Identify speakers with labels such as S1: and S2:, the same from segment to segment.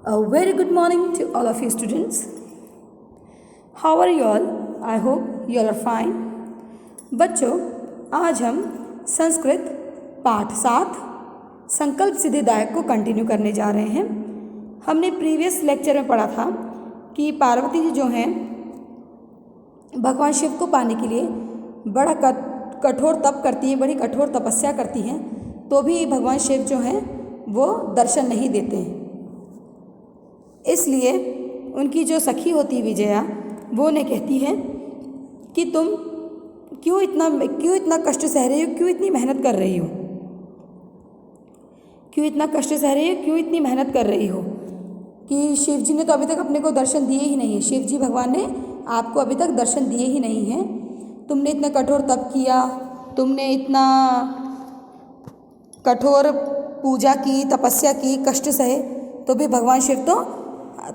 S1: A very good morning to all of you students. How are you all? I hope you all are fine. बच्चों, आज हम संस्कृत पाठ 7 संकल्प सिद्धिदायक को continue करने जा रहे हैं। हमने प्रीवियस लेक्चर में पढ़ा था कि पार्वती जी जो हैं भगवान शिव को पाने के लिए बड़ा कठोर तप करती हैं, बड़ी कठोर तपस्या करती हैं, तो भी भगवान शिव जो हैं वो दर्शन नहीं देते हैं। इसलिए उनकी जो सखी होती विजया वो उन्हें कहती है कि तुम क्यों इतना कष्ट सह रही हो, क्यों इतनी मेहनत कर रही हो, क्यों इतना कष्ट सह रही हो, क्यों इतनी मेहनत कर रही हो कि शिव जी ने तो अभी तक अपने को दर्शन दिए ही नहीं है। शिव जी भगवान ने आपको अभी तक दर्शन दिए ही नहीं हैं। तुमने इतना कठोर तप किया, तुमने इतना कठोर पूजा की, तपस्या की, कष्ट सहे, तो भी भगवान शिव तो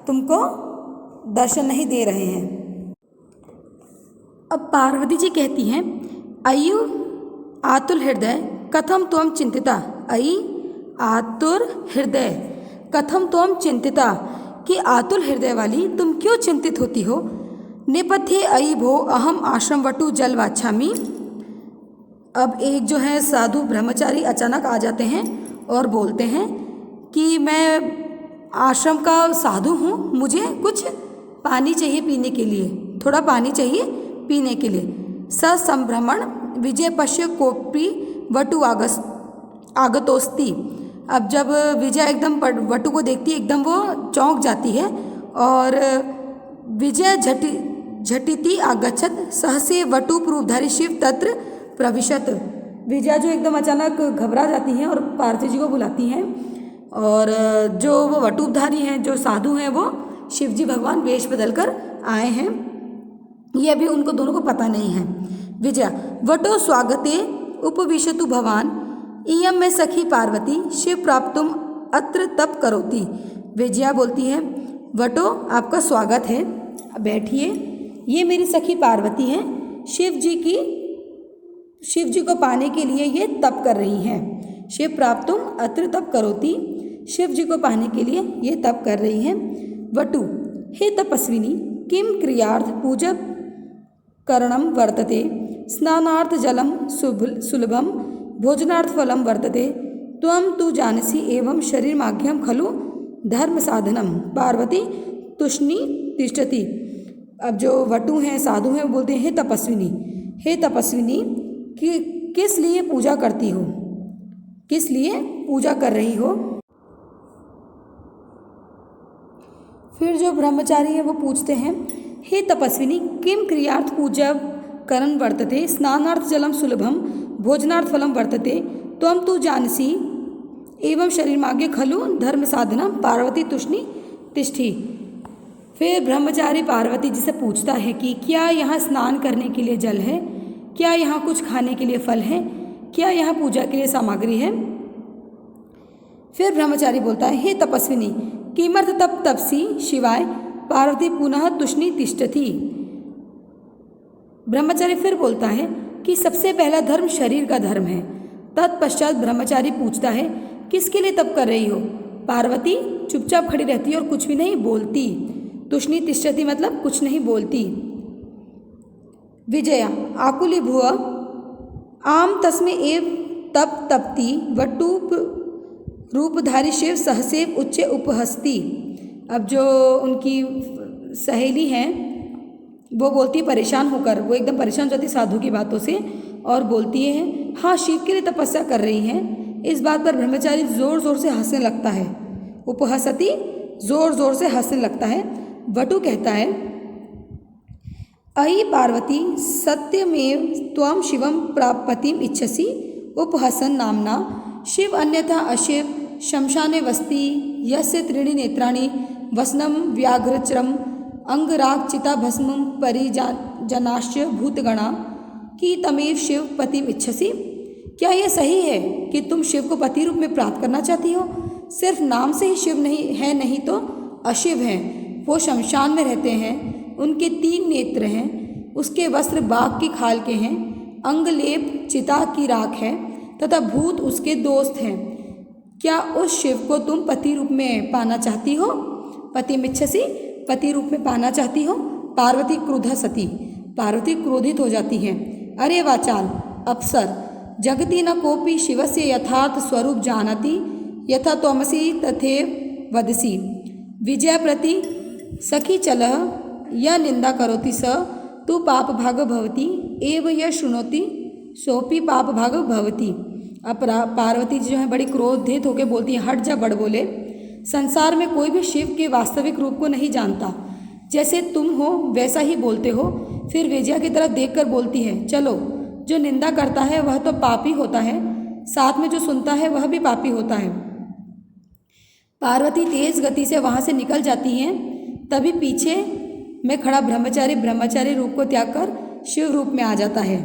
S1: तुमको दर्शन नहीं दे रहे हैं। अब पार्वती जी कहती हैं, अयु आतुर हृदय कथम त्वम चिंतिता। अयि आतुर हृदय कथम त्वम चिंतिता, कि आतुर हृदय वाली तुम क्यों चिंतित होती हो। नेपथ्ये अयि भो अहम आश्रम वटु जल वाच्छामि। अब एक जो है साधु ब्रह्मचारी अचानक आ जाते हैं और बोलते हैं कि मैं आश्रम का साधु हूँ, मुझे कुछ पानी चाहिए पीने के लिए, थोड़ा पानी चाहिए पीने के लिए। ससंभ्रमण विजय पश्य कोपी वटु आगतोस्ति। अब जब विजय एकदम वटु को देखती है, एकदम वो चौंक जाती है और विजय झटिति आगच्छत सहसे वटु रूपधारी शिव तत्र प्रविशत। विजया जो एकदम अचानक घबरा जाती हैं और पार्वती जी को बुलाती हैं, और जो वो वटुधारी हैं, जो साधु हैं, वो शिवजी भगवान वेश बदल कर आए हैं। ये अभी उनको दोनों को पता नहीं है। विजया वटो स्वागते उपविशतु भवान इयम में सखी पार्वती शिव प्राप्तुम अत्र तप करोति। विजया बोलती है, वटो आपका स्वागत है, बैठिए, ये मेरी सखी पार्वती है, शिव जी को पाने के लिए ये तप कर रही हैं। शिव प्राप्तुम अत्र तप करोति, शिव जी को पाने के लिए ये तप कर रही हैं। वटु हे तपस्विनी किम क्रियार्थ पूजा करणम वर्तते, स्नानार्थ जलम सुलभम भोजनार्थ फलम वर्तते, त्वं तु जानसि एवं शरीरमाघ्यम खलु धर्म साधनम। पार्वती तुष्णि तिष्ठति। अब जो वटु हैं, साधु हैं, वो बोलते हैं, हे तपस्विनी कि किस लिए पूजा करती हो, किस लिए पूजा कर रही हो। फिर जो ब्रह्मचारी है वो पूछते हैं, हे तपस्विनी किम क्रियार्थ पूजा करण वर्तते, स्नानार्थ जलम सुलभम भोजनार्थ फलम वर्तते, त्वं तु जानसि एवं शरीरमागे खलु धर्म साधना। पार्वती तुष्णि तिष्ठि। फिर ब्रह्मचारी पार्वती जी से पूछता है कि क्या यहाँ स्नान करने के लिए जल है, क्या यहाँ कुछ खाने के लिए फल है, क्या यहाँ पूजा के लिए सामग्री है। फिर ब्रह्मचारी बोलता है, हे तपस्विनी किमर्थ तप तपसी शिवाय। पार्वती पुनः तुष्णि तिष्ठति। ब्रह्मचारी फिर बोलता है कि सबसे पहला धर्म शरीर का धर्म है। तत्पश्चात ब्रह्मचारी पूछता है, किसके लिए तप कर रही हो। पार्वती चुपचाप खड़ी रहती है और कुछ भी नहीं बोलती। तुष्णि तिष्ठति मतलब कुछ नहीं बोलती। विजया आकुली भुव आम तस्मे एव तप तपती वटुप रूपधारी शिव सहसेव उच्चे उपहस्ती। अब जो उनकी सहेली हैं वो बोलती है परेशान होकर, वो एकदम परेशान हो जाती साधु की बातों से और बोलती है, हाँ शिव के लिए तपस्या कर रही हैं। इस बात पर ब्रह्मचारी ज़ोर ज़ोर से हंसने लगता है। उपहसती ज़ोर ज़ोर से हंसने लगता है। वटु कहता है, अयि पार्वती सत्यमेव त्वं शिवं प्रापतिम इच्छसि उपहसन नामना। शिव अन्यथा अशिव शमशाने वस्ति यस्य त्रीणि नेत्राणि वसनम व्याघ्रचरम अंगराग चिता भस्मं परिजनाश्च भूतगणा कि तमेव शिव पतिम इच्छसि। क्या यह सही है कि तुम शिव को पति रूप में प्राप्त करना चाहती हो। सिर्फ नाम से ही शिव नहीं है, नहीं तो अशिव हैं। वो शमशान में रहते हैं, उनके 3 नेत्र हैं, उसके वस्त्र बाघ की खाल के हैं, अंगलेप चिता की राख है तथा भूत उसके दोस्त हैं। क्या उस शिव को तुम पति रूप में पाना चाहती हो। पतिमिच्छसि, पति रूप में पाना चाहती हो। पार्वती क्रुद्धा सती, पार्वती क्रोधित हो जाती है। अरे वाचाल अप्सर, जगति न कोपि शिवस्य यथार्थ स्वरूप जानति, यथा त्वमसि तथैव वदसि। विजय प्रति सखी चलः, यह निंदा करोति स तु पाप भाग भवति, एव यह शृणोति सोपि पाप भाग भवति। अब पार्वती जी जो है बड़ी क्रोधित होकर बोलती है, हट जा बड़ बोले, संसार में कोई भी शिव के वास्तविक रूप को नहीं जानता, जैसे तुम हो वैसा ही बोलते हो। फिर विजया की तरफ देखकर बोलती है, चलो, जो निंदा करता है वह तो पापी होता है, साथ में जो सुनता है वह भी पापी होता है। पार्वती तेज गति से वहाँ से निकल जाती हैं। तभी पीछे में खड़ा ब्रह्मचारी रूप को त्याग कर शिव रूप में आ जाता है।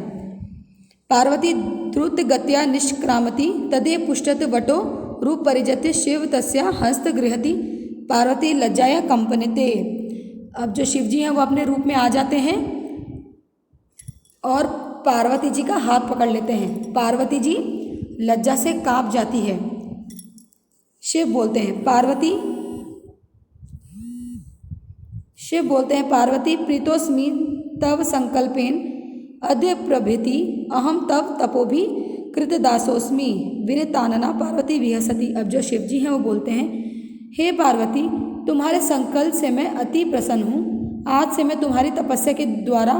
S1: पार्वती द्रुत गत्या निष्क्रामति, तदेव पुष्टत वटो रूप परिजते, शिव तस्या हस्त गृहति, पार्वती लज्जाया कंपनते। अब जो शिव जी हैं वो अपने रूप में आ जाते हैं और पार्वती जी का हाथ पकड़ लेते हैं। पार्वती जी लज्जा से कांप जाती है। शिव बोलते हैं पार्वती प्रीतोस्मि तव संकल्पेन अद्य प्रभृति, अहम तव तपोभि कृतदासोस्मि, विनितानना पार्वती विहसति। अब जो शिव जी हैं वो बोलते हैं, हे पार्वती, तुम्हारे संकल्प से मैं अति प्रसन्न हूँ। आज से मैं तुम्हारी तपस्या के द्वारा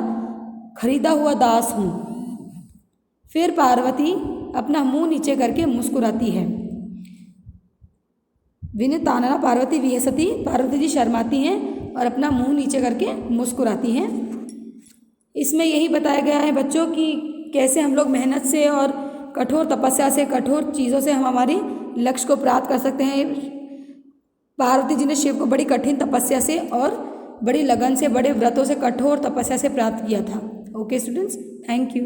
S1: खरीदा हुआ दास हूँ। फिर पार्वती अपना मुंह नीचे करके मुस्कुराती है। विनितानना पार्वती विहसति, पार्वती जी शर्माती हैं और अपना मुंह नीचे करके मुस्कुराती हैं। इसमें यही बताया गया है बच्चों कि कैसे हम लोग मेहनत से और कठोर तपस्या से, कठोर चीज़ों से हम हमारे लक्ष्य को प्राप्त कर सकते हैं। पार्वती जी ने शिव को बड़ी कठिन तपस्या से और बड़ी लगन से, बड़े व्रतों से, कठोर तपस्या से प्राप्त किया था। Okay students, thank you.